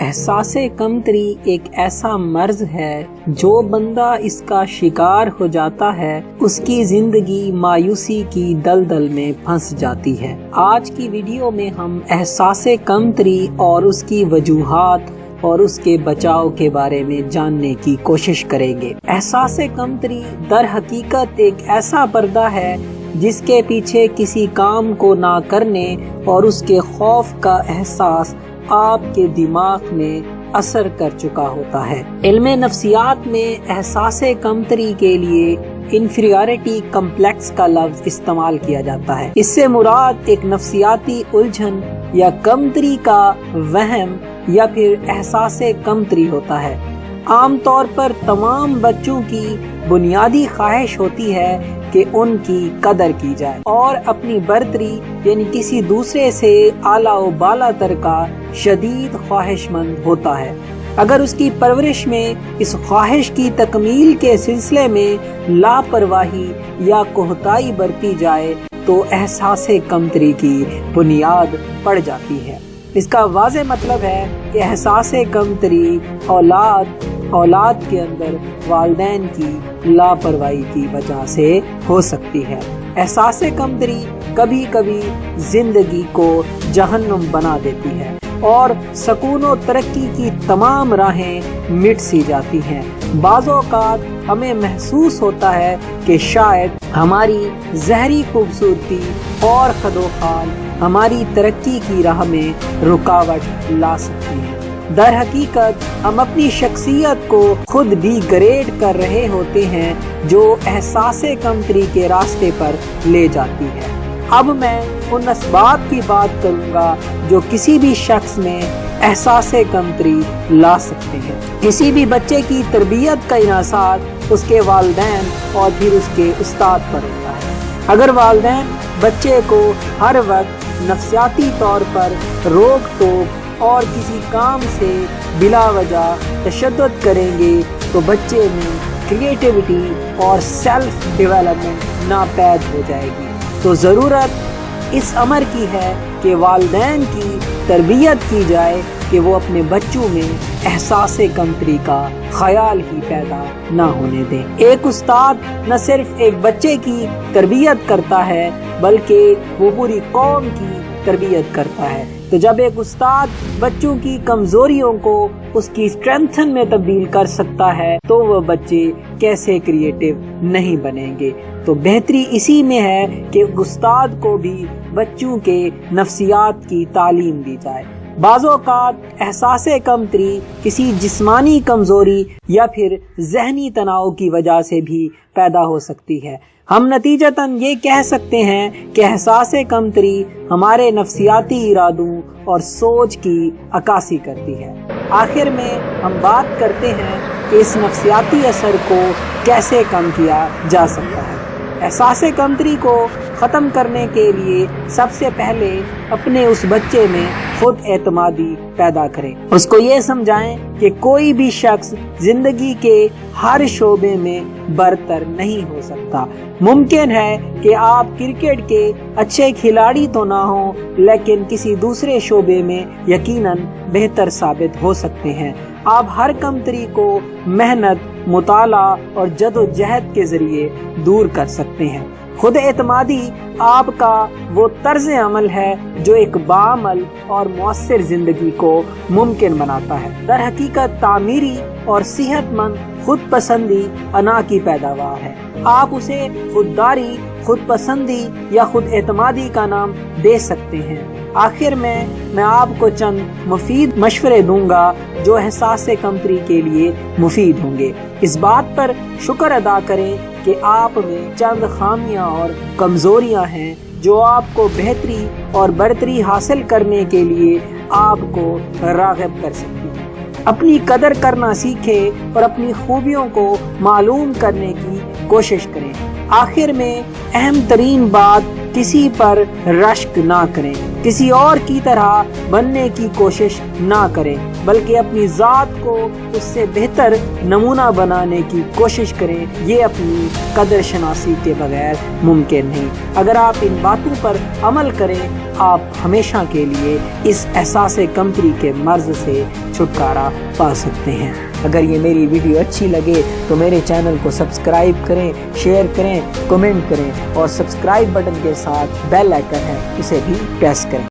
احساس کمتری ایک ایسا مرض ہے جو بندہ اس کا شکار ہو جاتا ہے اس کی زندگی مایوسی کی دلدل میں پھنس جاتی ہے۔ آج کی ویڈیو میں ہم احساس کمتری اور اس کی وجوہات اور اس کے بچاؤ کے بارے میں جاننے کی کوشش کریں گے۔ احساس کمتری در حقیقت ایک ایسا پردہ ہے جس کے پیچھے کسی کام کو نہ کرنے اور اس کے خوف کا احساس آپ کے دماغ میں اثر کر چکا ہوتا ہے۔ علم نفسیات میں احساس کمتری کے لیے انفیریورٹی کمپلیکس کا لفظ استعمال کیا جاتا ہے۔ اس سے مراد ایک نفسیاتی الجھن یا کمتری کا وہم یا پھر احساس کمتری ہوتا ہے۔ عام طور پر تمام بچوں کی بنیادی خواہش ہوتی ہے کہ ان کی قدر کی جائے اور اپنی برتری یعنی کسی دوسرے سے اعلیٰ و بالا تر کا شدید خواہش مند ہوتا ہے۔ اگر اس کی پرورش میں اس خواہش کی تکمیل کے سلسلے میں لاپرواہی یا کوتاہی برتی جائے تو احساس کمتری کی بنیاد پڑ جاتی ہے۔ اس کا واضح مطلب ہے کہ احساس کمتری اولاد کے اندر والدین کی لاپرواہی کی وجہ سے ہو سکتی ہے۔ احساس کمتری کبھی کبھی زندگی کو جہنم بنا دیتی ہے اور سکون و ترقی کی تمام راہیں مٹ سی جاتی ہیں۔ بعض اوقات ہمیں محسوس ہوتا ہے کہ شاید ہماری ظاہری خوبصورتی اور خدوخال ہماری ترقی کی راہ میں رکاوٹ لا سکتی ہے۔ در حقیقت ہم اپنی شخصیت کو خود ڈی گریڈ کر رہے ہوتے ہیں جو احساس کمتری کے راستے پر لے جاتی ہے۔ اب میں ان اسباب کی بات کروں گا جو کسی بھی شخص میں احساس کمتری لا سکتے ہیں۔ کسی بھی بچے کی تربیت کا انحصار اس کے والدین اور پھر اس کے استاد پر ہوتا ہے۔ اگر والدین بچے کو ہر وقت نفسیاتی طور پر روک ٹوک اور کسی کام سے بلا وجہ تشدد کریں گے تو بچے میں کریٹیوٹی اور سیلف ڈیولپمنٹ ناپید ہو جائے گی۔ تو ضرورت اس امر کی ہے کہ والدین کی تربیت کی جائے کہ وہ اپنے بچوں میں احساس کمتری کا خیال ہی پیدا نہ ہونے دیں۔ ایک استاد نہ صرف ایک بچے کی تربیت کرتا ہے بلکہ وہ پوری قوم کی تربیت کرتا ہے۔ تو جب ایک استاد بچوں کی کمزوریوں کو اس کی اسٹرینتھن میں تبدیل کر سکتا ہے تو وہ بچے کیسے کریٹیو نہیں بنیں گے۔ تو بہتری اسی میں ہے کہ استاد کو بھی بچوں کے نفسیات کی تعلیم دی جائے۔ بعض اوقات احساس کمتری کسی جسمانی کمزوری یا پھر ذہنی تناؤ کی وجہ سے بھی پیدا ہو سکتی ہے۔ ہم نتیجتاً یہ کہہ سکتے ہیں کہ احساس کمتری ہمارے نفسیاتی ارادوں اور سوچ کی عکاسی کرتی ہے۔ آخر میں ہم بات کرتے ہیں کہ اس نفسیاتی اثر کو کیسے کم کیا جا سکتا ہے۔ احساس کمتری کو ختم کرنے کے لیے سب سے پہلے اپنے اس بچے میں خود اعتمادی پیدا کریں۔ اس کو یہ سمجھائیں کہ کوئی بھی شخص زندگی کے ہر شعبے میں برتر نہیں ہو سکتا۔ ممکن ہے کہ آپ کرکٹ کے اچھے کھلاڑی تو نہ ہوں لیکن کسی دوسرے شعبے میں یقیناً بہتر ثابت ہو سکتے ہیں۔ آپ ہر کمتری کو محنت، مطالعہ اور جد و جہد کے ذریعے دور کر سکتے ہیں۔ خود اعتمادی آپ کا وہ طرز عمل ہے جو ایک باعمل اور مؤثر زندگی کو ممکن بناتا ہے۔ در حقیقت تعمیری اور صحت مند خود پسندی انا کی پیداوار ہے۔ آپ اسے خودداری، خود پسندی یا خود اعتمادی کا نام دے سکتے ہیں۔ آخر میں آپ کو چند مفید مشورے دوں گا جو احساس کمتری کے لیے مفید ہوں گے۔ اس بات پر شکر ادا کریں کہ آپ میں چند خامیاں اور کمزوریاں ہیں جو آپ کو بہتری اور برتری حاصل کرنے کے لیے آپ کو راغب کر سکتی ہیں۔ اپنی قدر کرنا سیکھیں اور اپنی خوبیوں کو معلوم کرنے کی کوشش کریں۔ آخر میں اہم ترین بات کسی پر رشک نہ کریں، کسی اور کی طرح بننے کی کوشش نہ کریں، بلکہ اپنی ذات کو اس سے بہتر نمونہ بنانے کی کوشش کریں۔ یہ اپنی قدر شناسی کے بغیر ممکن نہیں۔ اگر آپ ان باتوں پر عمل کریں، آپ ہمیشہ کے لیے اس احساس کمتری کے مرض سے چھٹکارا پا سکتے ہیں۔ اگر یہ میری ویڈیو اچھی لگے تو میرے چینل کو سبسکرائب کریں، شیئر کریں، کمنٹ کریں اور سبسکرائب بٹن کے ساتھ بیل آئیکن ہے اسے بھی پریس کریں۔